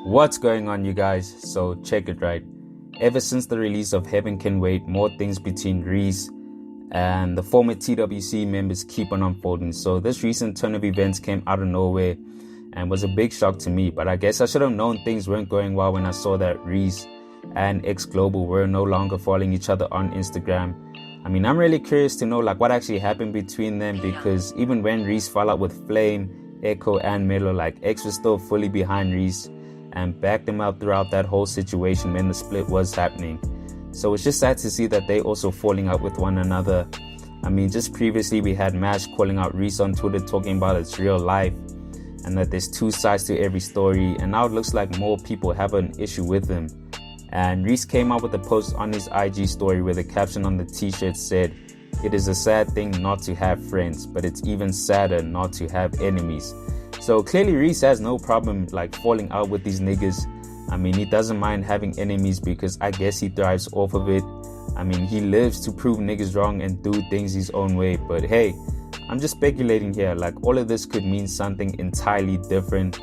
What's going on, you guys? So check it right. Ever since the release of Heaven Can Wait, more things between A-Reece and the former TWC members keep on unfolding. So this recent turn of events came out of nowhere and was a big shock to me. But I guess I should have known things weren't going well when I saw that A-Reece and Ex Global were no longer following each other on Instagram. I mean, I'm really curious to know what actually happened between them, because even when Reece fell out with Flame, Echo and Melo, X was still fully behind Reece and backed him up throughout that whole situation when the split was happening. So it's just sad to see that they also falling out with one another. I mean, just previously we had Mash calling out Reece on Twitter, talking about its real life and that there's two sides to every story, and now it looks like more people have an issue with him. And Reece came out with a post on his IG story where the caption on the t-shirt said, "It is a sad thing not to have friends, but it's even sadder not to have enemies." So clearly Reece has no problem falling out with these niggas. I mean, he doesn't mind having enemies because I guess he thrives off of it. I mean, he lives to prove niggas wrong and do things his own way. But hey, I'm just speculating here. All of this could mean something entirely different.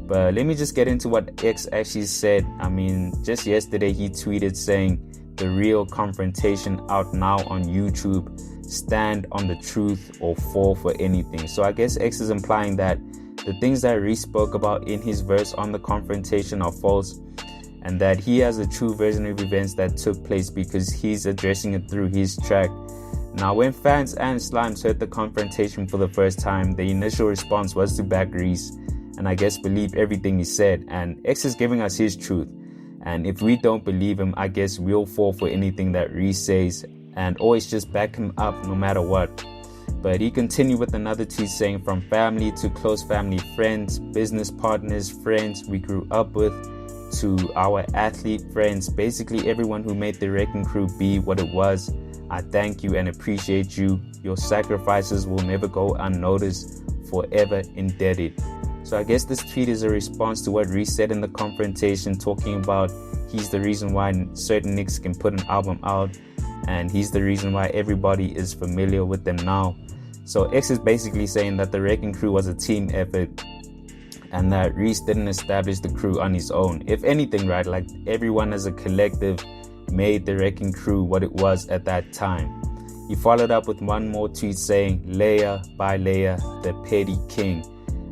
But let me just get into what X actually said. I mean, just yesterday he tweeted saying, "The real confrontation out now on YouTube. Stand on the truth or fall for anything." So I guess X is implying that the things that Reece spoke about in his verse on the confrontation are false, and that he has a true version of events that took place because he's addressing it through his track. Now, when fans and slimes heard the confrontation for the first time, the initial response was to back Reece and I guess believe everything he said, and X is giving us his truth. And if we don't believe him, I guess we'll fall for anything that Reece says and always just back him up no matter what. But he continued with another tweet saying, "From family to close family friends, business partners, friends we grew up with, to our athlete friends, basically everyone who made the Wrecking Crew be what it was, I thank you and appreciate you. Your sacrifices will never go unnoticed, forever indebted." So I guess this tweet is a response to what Reece said in the confrontation, talking about he's the reason why certain niggas can put an album out, and he's the reason why everybody is familiar with them now. So X is basically saying that the Wrecking Crew was a team effort and that Reece didn't establish the crew on his own. If anything, everyone as a collective made the Wrecking Crew what it was at that time. He followed up with one more tweet saying, "Layer by layer, the petty king."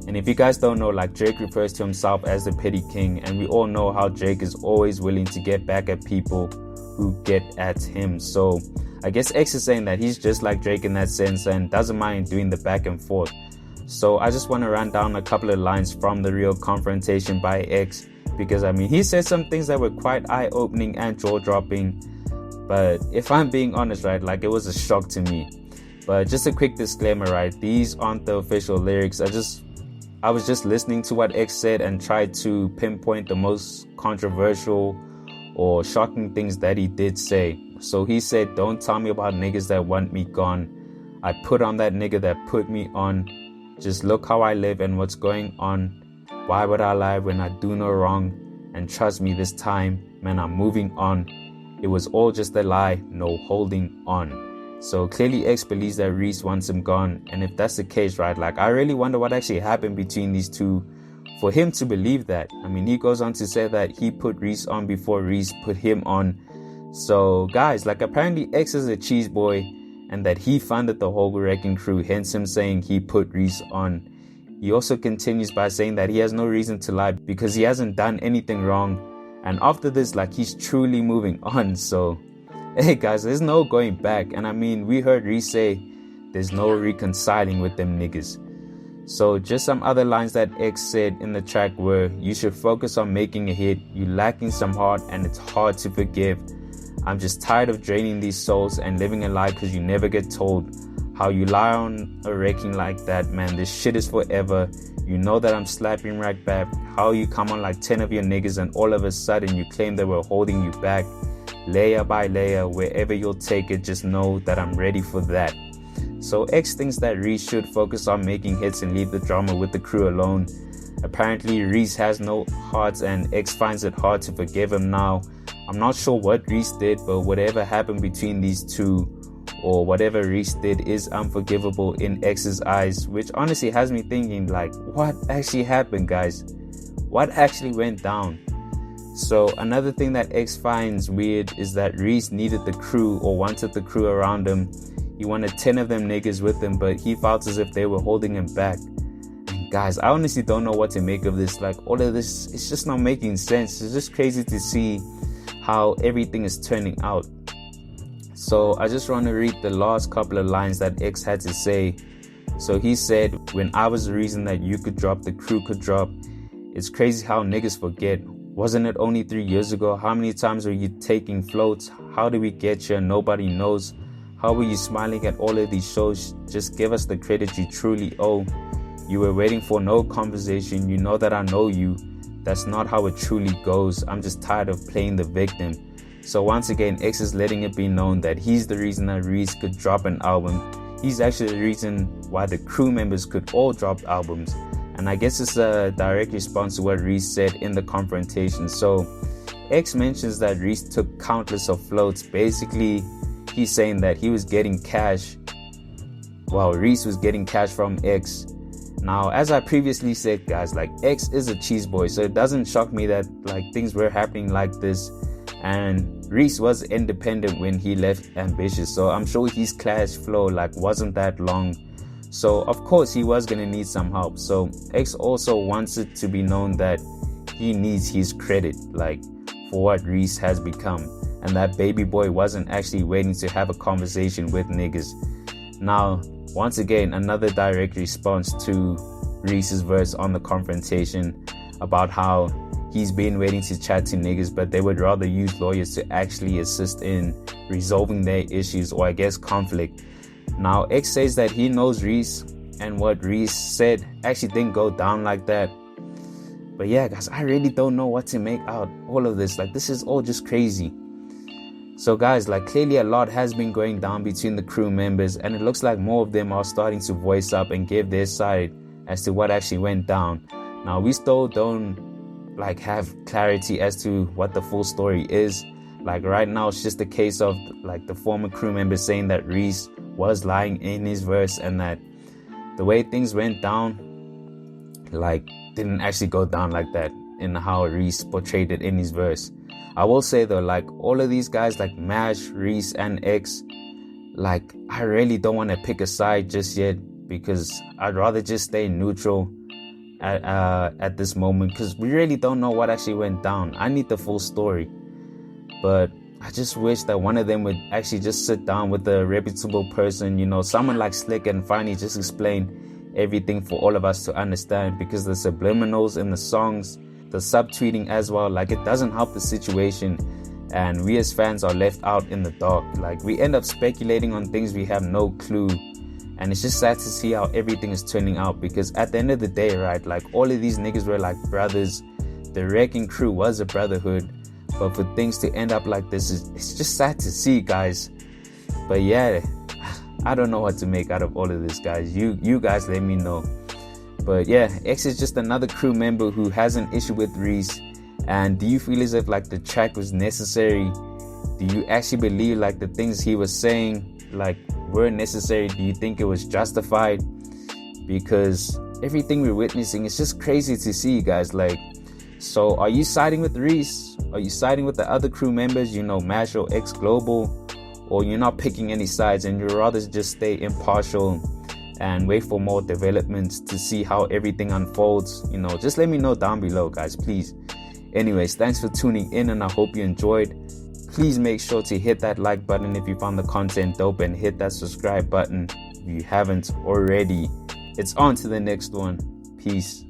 And if you guys don't know, Drake refers to himself as the petty king, and we all know how Drake is always willing to get back at people who get at him. So I guess X is saying that he's just like Drake in that sense and doesn't mind doing the back and forth. So I just want to run down a couple of lines from the real confrontation by X, because I mean, he said some things that were quite eye-opening and jaw-dropping. But if I'm being honest, it was a shock to me. But just a quick disclaimer, these aren't the official lyrics. I was just listening to what X said and tried to pinpoint the most controversial or shocking things that he did say. So he said, "Don't tell me about niggas that want me gone. I put on that nigga that put me on. Just look how I live and what's going on. Why would I lie when I do no wrong? And trust me this time, man, I'm moving on. It was all just a lie, no holding on." So clearly X believes that Reece wants him gone. And if that's the case, I really wonder what actually happened between these two for him to believe that. I mean, he goes on to say that he put Reece on before Reece put him on. So guys, apparently X is a cheese boy and that he funded the whole Wrecking Crew, hence him saying he put Reece on. He also continues by saying that he has no reason to lie because he hasn't done anything wrong. And after this, he's truly moving on. So hey guys, there's no going back. And I mean, we heard Reece say there's no reconciling with them niggas. So just some other lines that X said in the track were, "You should focus on making a hit. You lacking some heart and it's hard to forgive. I'm just tired of draining these souls and living a lie because you never get told. How you lie on a wrecking like that, man, this shit is forever. You know that I'm slapping right back. How you come on 10 of your niggas and all of a sudden you claim they were holding you back. Layer by layer, wherever you'll take it, just know that I'm ready for that." So X thinks that Reece should focus on making hits and leave the drama with the crew alone. Apparently Reece has no heart and X finds it hard to forgive him now. I'm not sure what Reece did, but whatever happened between these two, or whatever Reece did, is unforgivable in X's eyes, which honestly has me thinking what actually happened, guys? what actually went down. So another thing that X finds weird is that Reece needed the crew, or wanted the crew around him. He wanted 10 of them niggas with him, but he felt as if they were holding him back. And guys, I honestly don't know what to make of this. Like, all of this, it's just not making sense. It's just crazy to see how everything is turning out. So I just want to read the last couple of lines that X had to say. So he said, "When I was the reason that you could drop, the crew could drop. It's crazy how niggas forget. Wasn't it only 3 years ago? How many times were you taking floats? How did we get here? Nobody knows. How were you smiling at all of these shows? Just give us the credit you truly owe. You were waiting for no conversation. You know that I know you. That's not how it truly goes. I'm just tired of playing the victim." So once again, X is letting it be known that he's the reason that Reece could drop an album. He's actually the reason why the crew members could all drop albums. And I guess it's a direct response to what Reece said in the confrontation. So X mentions that Reece took countless of floats. Basically, he's saying that he was getting cash while Reece was getting cash from X. Now, as I previously said, guys, like, X is a cheese boy, so it doesn't shock me that like things were happening like this. And Reece was independent when he left Ambitious, so I'm sure his cash flow like wasn't that long. So of course he was gonna need some help. So X also wants it to be known that he needs his credit, like, for what Reece has become, and that Baby Boy wasn't actually waiting to have a conversation with niggas. Now, once again, another direct response to Reece's verse on the confrontation about how he's been waiting to chat to niggas, but they would rather use lawyers to actually assist in resolving their issues, or I guess conflict. Now, X says that he knows Reece, and what Reece said actually didn't go down like that. But yeah, guys, I really don't know what to make out all of this. Like, this is all just crazy. So guys, like, clearly a lot has been going down between the crew members, and it looks like more of them are starting to voice up and give their side as to what actually went down. Now, we still don't like have clarity as to what the full story is. Like, right now it's just a case of like the former crew member saying that Reece was lying in his verse, and that the way things went down like didn't actually go down like that in how Reece portrayed it in his verse. I will say though, like, all of these guys like Mash, Reece and X, like, I really don't want to pick a side just yet, because I'd rather just stay neutral at this moment, because we really don't know what actually went down. I need the full story, but I just wish that one of them would actually just sit down with a reputable person, you know, someone like Slick, and finally just explain everything for all of us to understand, because the subliminals in the songs, the subtweeting as well, like, it doesn't help the situation, and we as fans are left out in the dark. Like, we end up speculating on things we have no clue. And it's just sad to see how everything is turning out, because at the end of the day, right, like, all of these niggas were like brothers. The Wrecking Crew was a brotherhood. But for things to end up like this, it's just sad to see, guys. But yeah, I don't know what to make out of all of this, guys. You guys let me know. But yeah, X is just another crew member who has an issue with Reece. And do you feel as if like the track was necessary? Do you actually believe like the things he was saying like were necessary? Do you think it was justified? Because everything we're witnessing is just crazy to see, guys. Like, so are you siding with Reece? Are you siding with the other crew members, you know, Mash or Ex Global? Or you're not picking any sides and you'd rather just stay impartial and wait for more developments to see how everything unfolds? You know, just let me know down below, guys, please. Anyways, thanks for tuning in, and I hope you enjoyed. Please make sure to hit that like button if you found the content dope, and hit that subscribe button if you haven't already. It's on to the next one. Peace.